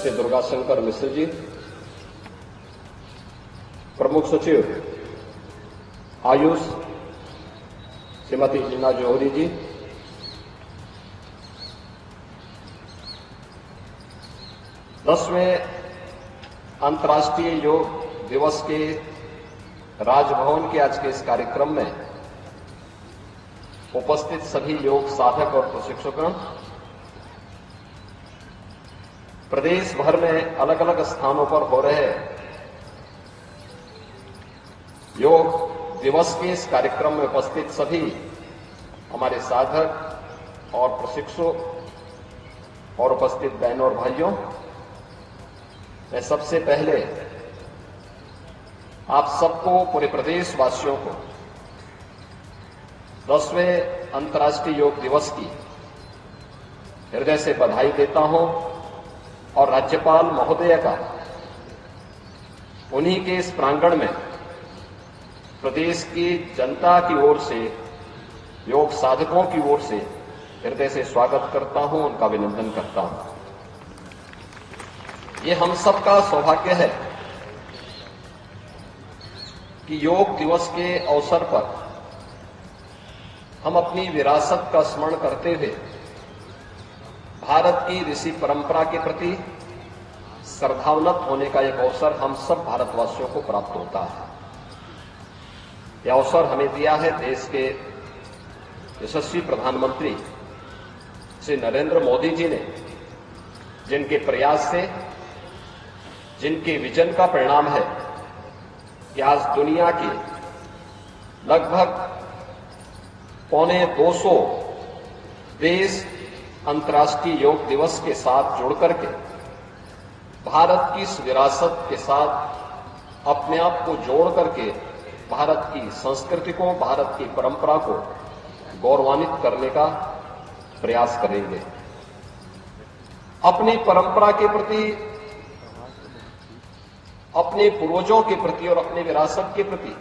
श्री दुर्गाशंकर मिश्र जी, प्रमुख सचिव आयुष श्रीमती हीना जौहरी जी, दसवें अंतर्राष्ट्रीय योग दिवस के राजभवन के आज के इस कार्यक्रम में उपस्थित सभी योग साधक और प्रशिक्षकगण, प्रदेश भर में अलग अलग स्थानों पर हो रहे योग दिवस के इस कार्यक्रम में उपस्थित सभी हमारे साधक और प्रशिक्षक और उपस्थित बहनों और भाइयों, मैं सबसे पहले आप सबको, पूरे प्रदेशवासियों को 10वें अंतर्राष्ट्रीय योग दिवस की हृदय से बधाई देता हूं और राज्यपाल महोदय का उन्हीं के इस प्रांगण में प्रदेश की जनता की ओर से, योग साधकों की ओर से हृदय से स्वागत करता हूं, उनका अभिनंदन करता हूं। ये हम सबका सौभाग्य है कि योग दिवस के अवसर पर हम अपनी विरासत का स्मरण करते हुए भारत की ऋषि परंपरा के प्रति श्रद्धावनत होने का एक अवसर हम सब भारतवासियों को प्राप्त होता है। यह अवसर हमें दिया है देश के यशस्वी प्रधानमंत्री श्री नरेंद्र मोदी जी ने, जिनके प्रयास से, जिनके विजन का परिणाम है कि आज दुनिया के लगभग 250 देश अंतर्राष्ट्रीय योग दिवस के साथ जुड़कर के भारत की इस विरासत के साथ अपने आप को जोड़ करके भारत की संस्कृति को, भारत की परंपरा को गौरवान्वित करने का प्रयास करेंगे। अपनी परंपरा के प्रति, अपने पूर्वजों के प्रति और अपने विरासत के प्रति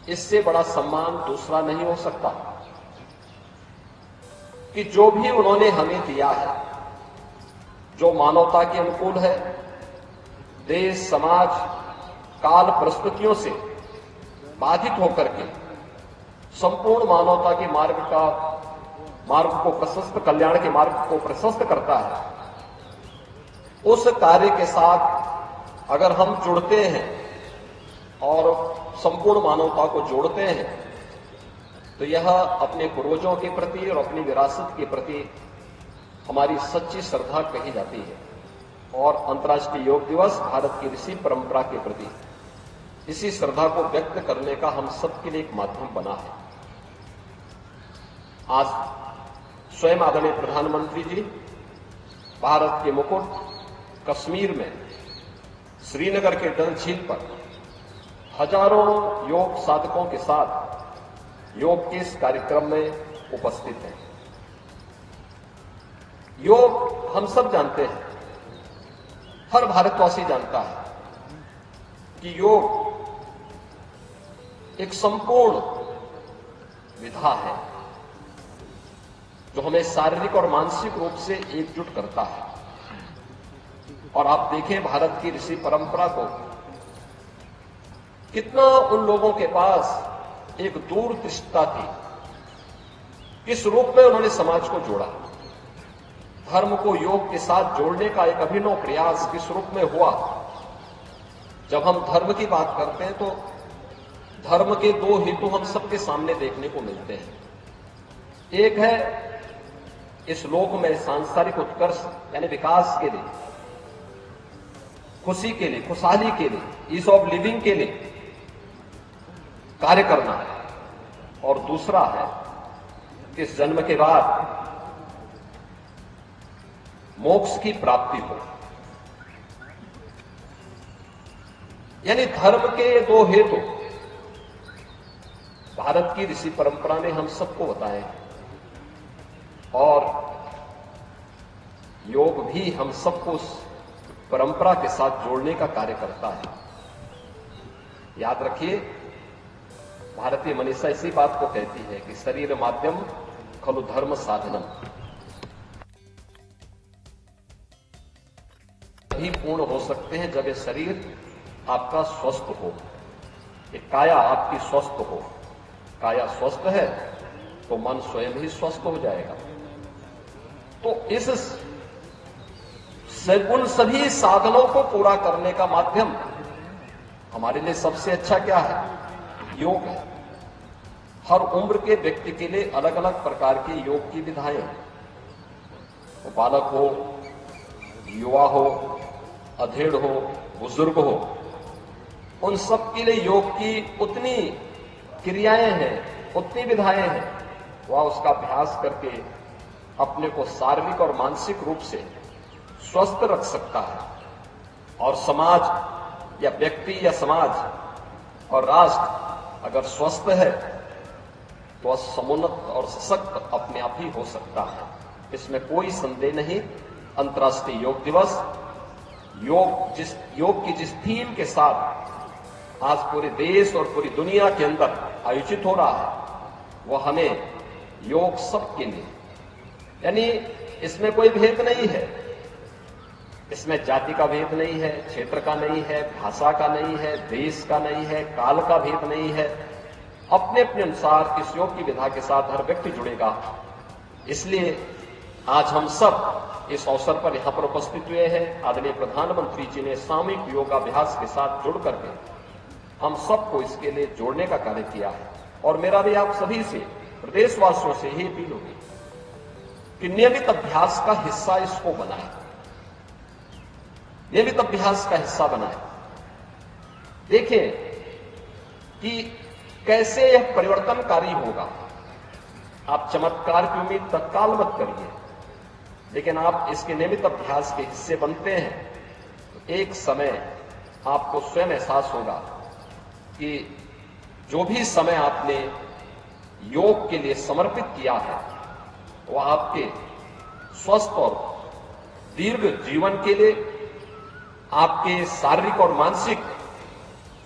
इससे बड़ा सम्मान दूसरा नहीं हो सकता कि जो भी उन्होंने हमें दिया है, जो मानवता के अनुकूल है, देश, समाज, काल, परिस्थितियों से बाधित होकर के संपूर्ण मानवता के मार्ग को प्रशस्त, कल्याण के मार्ग को प्रशस्त करता है, उस कार्य के साथ अगर हम जुड़ते हैं और संपूर्ण मानवता को जोड़ते हैं तो यह अपने पूर्वजों के प्रति और अपनी विरासत के प्रति हमारी सच्ची श्रद्धा कही जाती है। और अंतर्राष्ट्रीय योग दिवस भारत की ऋषि परंपरा के प्रति इसी श्रद्धा को व्यक्त करने का हम सबके लिए एक माध्यम बना है। आज स्वयं आदरणीय प्रधानमंत्री जी भारत के मुकुट कश्मीर में श्रीनगर के डल झील पर हजारों योग साधकों के साथ योग के इस कार्यक्रम में उपस्थित हैं। योग हम सब जानते हैं, हर भारतवासी जानता है कि योग एक संपूर्ण विधा है जो हमें शारीरिक और मानसिक रूप से एकजुट करता है। और आप देखें भारत की ऋषि परंपरा को, कितना उन लोगों के पास एक दूरदृष्टता थी, किस रूप में उन्होंने समाज को जोड़ा, धर्म को योग के साथ जोड़ने का एक अभिनव प्रयास किस रूप में हुआ। जब हम धर्म की बात करते हैं तो धर्म के दो हेतु हम सबके सामने देखने को मिलते हैं। एक है इस लोक में सांसारिक उत्कर्ष यानी विकास के लिए, खुशी के लिए, खुशहाली के लिए, ईज ऑफ लिविंग के लिए कार्य करना है। और दूसरा है कि इस जन्म के बाद मोक्ष की प्राप्ति हो। यानी धर्म के दो हेतु भारत की ऋषि परंपरा ने हम सबको बताए और योग भी हम सबको उस परंपरा के साथ जोड़ने का कार्य करता है। याद रखिए, भारतीय मनीषा इसी बात को कहती है कि शरीर माध्यम खलु धर्म साधनम। तभी पूर्ण हो सकते हैं जब ये शरीर आपका स्वस्थ हो, ये काया आपकी स्वस्थ हो। काया स्वस्थ है तो मन स्वयं ही स्वस्थ हो जाएगा। तो उन सभी साधनों को पूरा करने का माध्यम हमारे लिए सबसे अच्छा क्या है? योग है। हर उम्र के व्यक्ति के लिए अलग अलग प्रकार की योग की विधाएं हैं। वो बालक हो, युवा हो, अधेड़ हो, बुजुर्ग हो, उन सब के लिए योग की उतनी क्रियाएं हैं, उतनी विधाएं हैं। वह उसका अभ्यास करके अपने को शारीरिक और मानसिक रूप से स्वस्थ रख सकता है। और समाज या व्यक्ति या समाज और राष्ट्र अगर स्वस्थ है तो समुन्नत और सशक्त अपने आप ही हो सकता है, इसमें कोई संदेह नहीं। अंतर्राष्ट्रीय योग दिवस योग की जिस थीम के साथ आज पूरे देश और पूरी दुनिया के अंदर आयोजित हो रहा है, वह हमें योग सबके लिए, यानी इसमें कोई भेद नहीं है, इसमें जाति का भेद नहीं है, क्षेत्र का नहीं है, भाषा का नहीं है, देश का नहीं है, काल का भेद नहीं है। अपने अपने अनुसार इस योग की विधा के साथ हर व्यक्ति जुड़ेगा। इसलिए आज हम सब इस अवसर पर यहां पर उपस्थित हुए हैं। आदरणीय प्रधानमंत्री जी ने सामूहिक योगाभ्यास के साथ जुड़ करके हम सबको इसके लिए जोड़ने का कार्य किया है। और मेरा भी आप सभी से, प्रदेशवासियों से ही अपील होगी कि नियमित अभ्यास का हिस्सा इसको बनाए, नियमित अभ्यास का हिस्सा बनाए। देखें कि कैसे यह परिवर्तनकारी होगा। आप चमत्कार की उम्मीद तत्काल मत करिए, लेकिन आप इसके नियमित अभ्यास के हिस्से बनते हैं तो एक समय आपको स्वयं एहसास होगा कि जो भी समय आपने योग के लिए समर्पित किया है वह आपके स्वस्थ और दीर्घ जीवन के लिए, आपके शारीरिक और मानसिक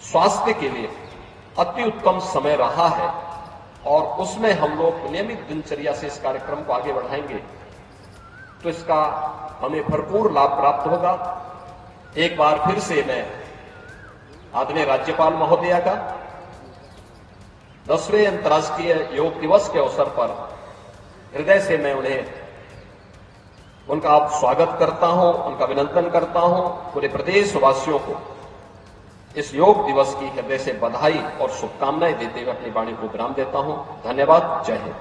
स्वास्थ्य के लिए अति उत्तम समय रहा है। और उसमें हम लोग नियमित दिनचर्या से इस कार्यक्रम को आगे बढ़ाएंगे तो इसका हमें भरपूर लाभ प्राप्त होगा। एक बार फिर से मैं आदरणीय राज्यपाल महोदया का 10वें अंतर्राष्ट्रीय योग दिवस के अवसर पर हृदय से मैं उनका स्वागत करता हूं, उनका अभिनंदन करता हूं। पूरे प्रदेशवासियों को इस योग दिवस की हृदय से बधाई और शुभकामनाएं देते हुए अपनी वाणी को विराम देता हूं। धन्यवाद। जय हिंद।